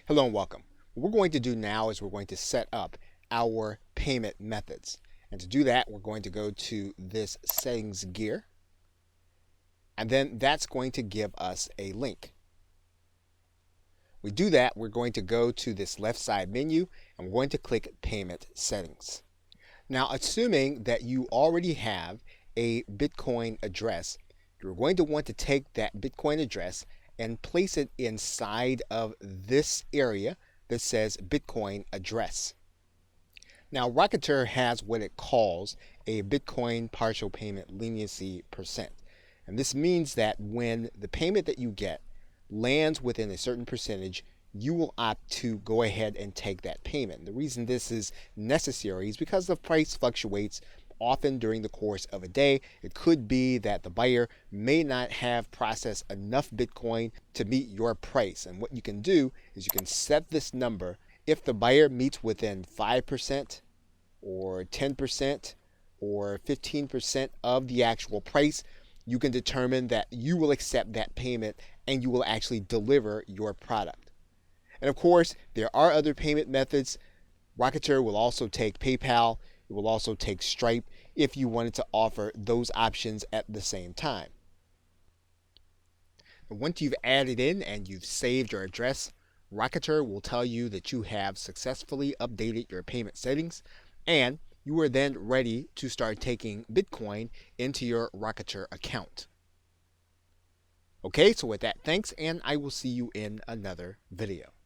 Hello and welcome. What we're going to do now is we're going to set up our payment methods. And to do that, we're going to go to this settings gear. And then that's going to give us a link. We do that, we're going to go to this left side menu and we're going to click payment settings. Now, assuming that you already have a Bitcoin address, you're going to want to take that Bitcoin address and place it inside of this area that says Bitcoin address. Now, Rocketr has what it calls a Bitcoin partial payment leniency percent. And this means that when the payment that you get lands within a certain percentage, you will opt to go ahead and take that payment. The reason this is necessary is because the price fluctuates often during the course of a day. It could be that the buyer may not have processed enough Bitcoin to meet your price. And what you can do is you can set this number. If the buyer meets within 5% or 10% or 15% of the actual price, you can determine that you will accept that payment and you will actually deliver your product. And of course, there are other payment methods. Rocketr will also take PayPal. It will also take Stripe if you wanted to offer those options at the same time. And once you've added in and you've saved your address, Rocketr will tell you that you have successfully updated your payment settings and you are then ready to start taking Bitcoin into your Rocketr account. Okay, so with that, thanks, and I will see you in another video.